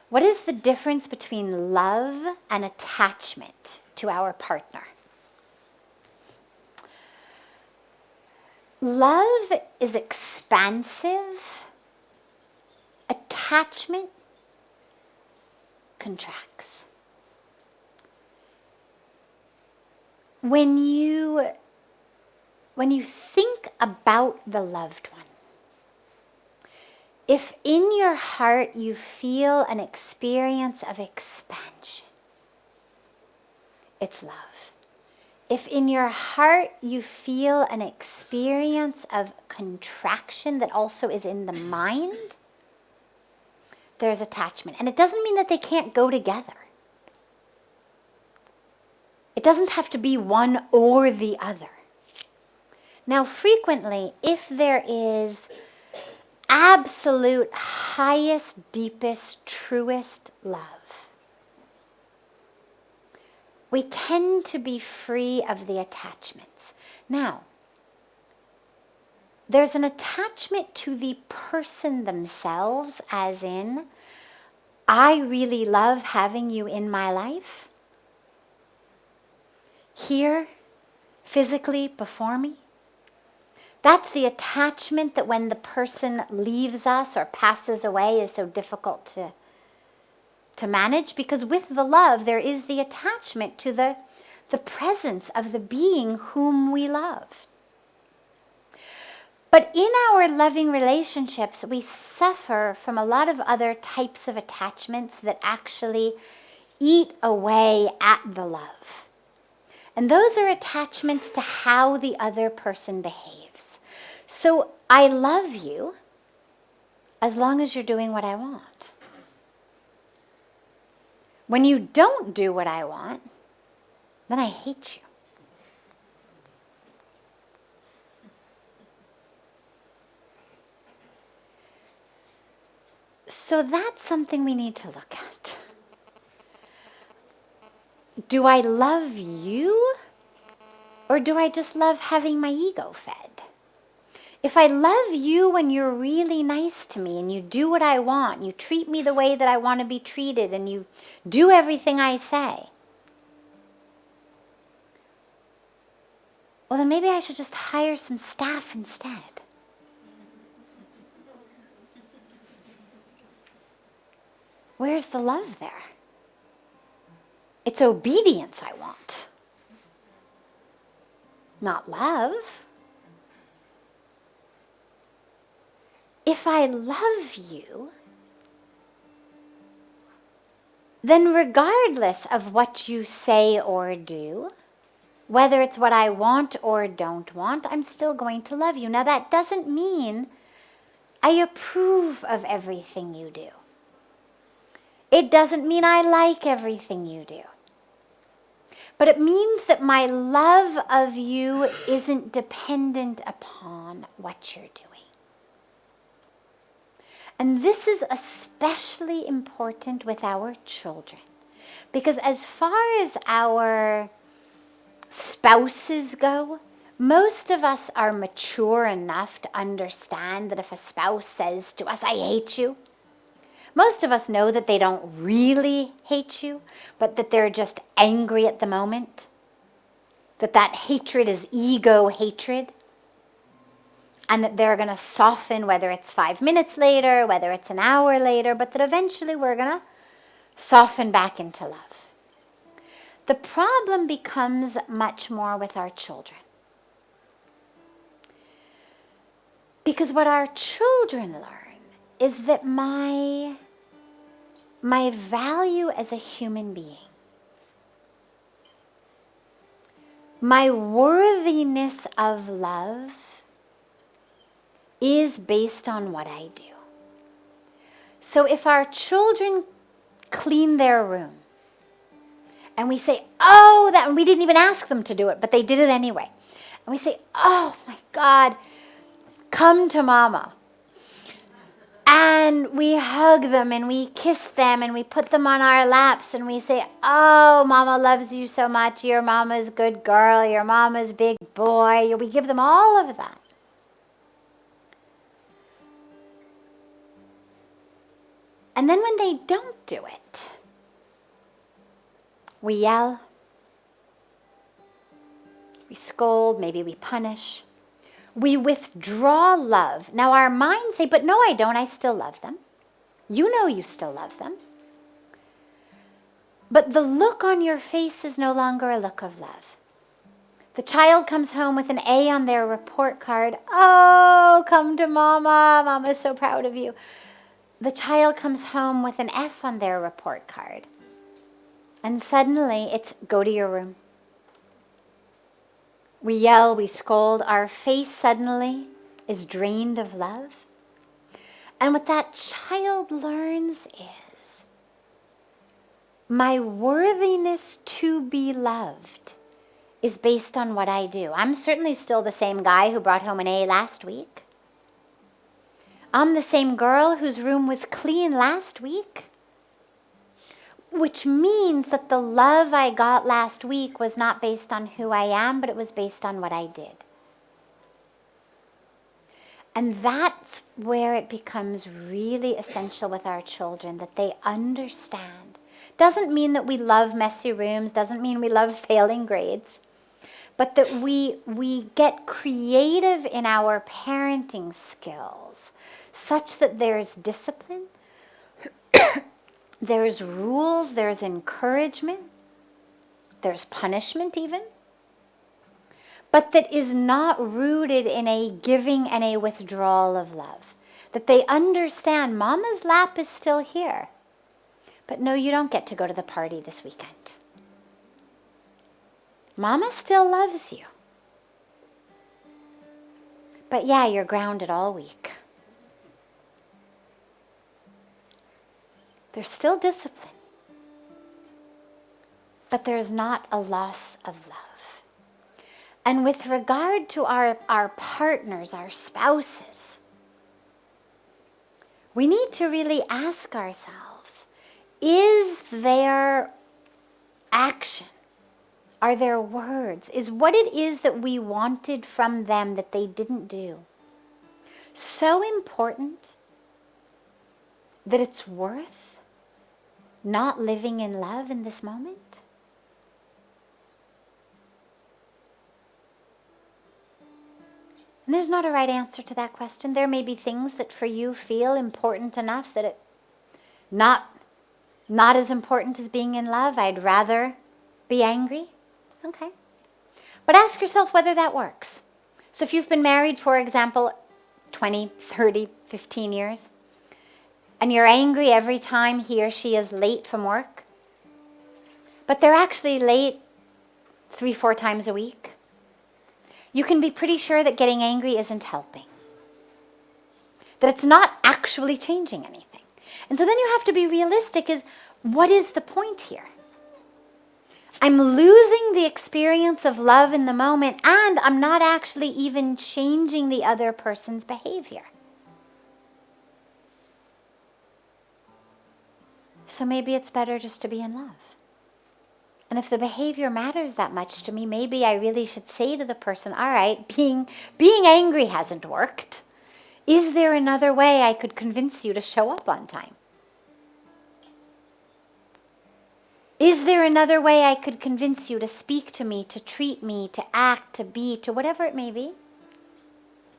What is the difference between love and attachment to our partner? Love is expansive. Attachment contracts. When you think about the loved one, if in your heart you feel an experience of expansion, it's love. If in your heart you feel an experience of contraction that also is in the mind, there's attachment. And it doesn't mean that they can't go together. It doesn't have to be one or the other. Now, frequently, if there is absolute, highest, deepest, truest love, we tend to be free of the attachments. Now, there's an attachment to the person themselves, as in, I really love having you in my life, here, physically before me. That's the attachment that when the person leaves us or passes away is so difficult to manage, because with the love there is the attachment to the presence of the being whom we love. But in our loving relationships, we suffer from a lot of other types of attachments that actually eat away at the love. And those are attachments to how the other person behaves. So I love you as long as you're doing what I want. When you don't do what I want, then I hate you. So that's something we need to look at. Do I love you, or do I just love having my ego fed? If I love you when you're really nice to me and you do what I want, you treat me the way that I want to be treated, and you do everything I say, well, then maybe I should just hire some staff instead. Where's the love there? It's obedience I want, not love. If I love you, then regardless of what you say or do, whether it's what I want or don't want, I'm still going to love you. Now, that doesn't mean I approve of everything you do. It doesn't mean I like everything you do. But it means that my love of you isn't dependent upon what you're doing. And this is especially important with our children, because as far as our spouses go, most of us are mature enough to understand that if a spouse says to us, I hate you, most of us know that they don't really hate you, but that they're just angry at the moment, that hatred is ego hatred, and that they're going to soften, whether it's 5 minutes later, whether it's an hour later, but that eventually we're going to soften back into love. The problem becomes much more with our children. Because what our children learn is that my value as a human being, my worthiness of love, is based on what I do. So if our children clean their room, and we say, oh, and we didn't even ask them to do it, but they did it anyway. And we say, oh my God, come to mama. And we hug them and we kiss them and we put them on our laps and we say, oh, mama loves you so much. Your mama's good girl. Your mama's big boy. We give them all of that. And then when they don't do it, we yell, we scold, maybe we punish. We withdraw love. Now our minds say, but no, I don't. I still love them. You know you still love them. But the look on your face is no longer a look of love. The child comes home with an A on their report card. Oh, come to Mama. Mama's so proud of you. The child comes home with an F on their report card. And suddenly it's go to your room. We yell, we scold. Our face suddenly is drained of love. And what that child learns is my worthiness to be loved is based on what I do. I'm certainly still the same guy who brought home an A last week. I'm the same girl whose room was clean last week. Which means that the love I got last week was not based on who I am, but it was based on what I did. And that's where it becomes really essential with our children, that they understand. Doesn't mean that we love messy rooms, doesn't mean we love failing grades, but that we get creative in our parenting skills such that there's discipline, there's rules, there's encouragement, there's punishment even, but that is not rooted in a giving and a withdrawal of love. That they understand Mama's lap is still here, but no, you don't get to go to the party this weekend. Mama still loves you, but yeah, you're grounded all week. There's still discipline, but there's not a loss of love. And with regard to our partners, our spouses, we need to really ask ourselves, is their action, are their words, is what it is that we wanted from them that they didn't do so important that it's worth not living in love in this moment? And there's not a right answer to that question. There may be things that for you feel important enough that it not as important as being in love. I'd rather be angry. Okay. But ask yourself whether that works. So if you've been married, for example, 20, 30, 15 years, and you're angry every time he or she is late from work, but they're actually late 3-4 times a week, you can be pretty sure that getting angry isn't helping. That it's not actually changing anything. And so then you have to be realistic, is what is the point here? I'm losing the experience of love in the moment, and I'm not actually even changing the other person's behavior. So maybe it's better just to be in love. And if the behavior matters that much to me, maybe I really should say to the person, all right, being angry hasn't worked. Is there another way I could convince you to show up on time? Is there another way I could convince you to speak to me, to treat me, to act, to be, to whatever it may be?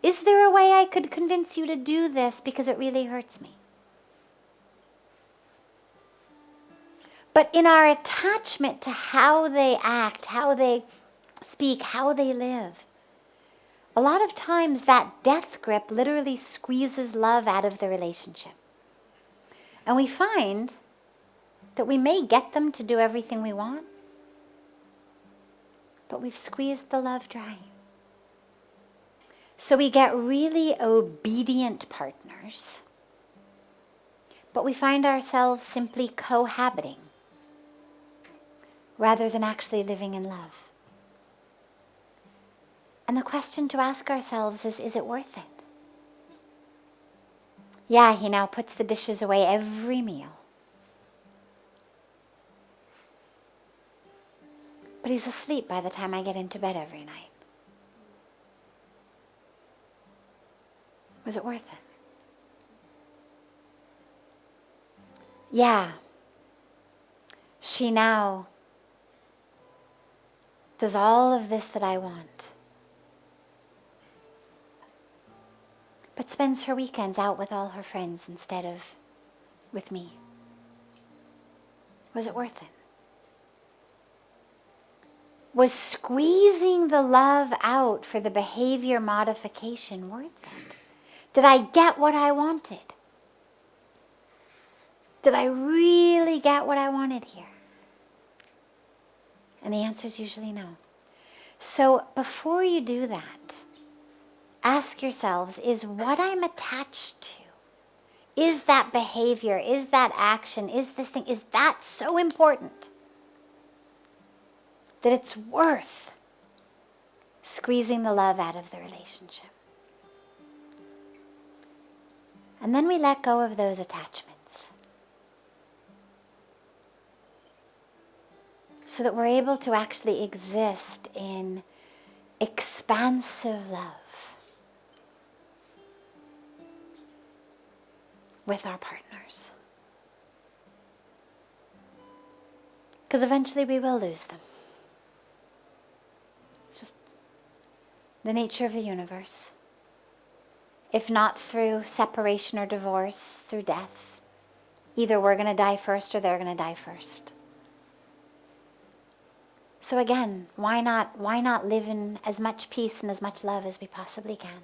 Is there a way I could convince you to do this because it really hurts me? But in our attachment to how they act, how they speak, how they live, a lot of times that death grip literally squeezes love out of the relationship. And we find that we may get them to do everything we want, but we've squeezed the love dry. So we get really obedient partners, but we find ourselves simply cohabiting rather than actually living in love. And the question to ask ourselves is it worth it? Yeah, he now puts the dishes away every meal. But he's asleep by the time I get into bed every night. Was it worth it? yeah, she now does all of this that I want, but spends her weekends out with all her friends instead of with me. Was it worth it? Was squeezing the love out for the behavior modification worth it? Did I get what I wanted? Did I really get what I wanted here? And the answer is usually no. So before you do that, ask yourselves, is what I'm attached to, is that behavior, is that action, is this thing, is that so important that it's worth squeezing the love out of the relationship? And then we let go of those attachments so that we're able to actually exist in expansive love with our partners. Because eventually we will lose them. It's just the nature of the universe. If not through separation or divorce, through death. Either we're going to die first or they're going to die first. So again, why not live in as much peace and as much love as we possibly can?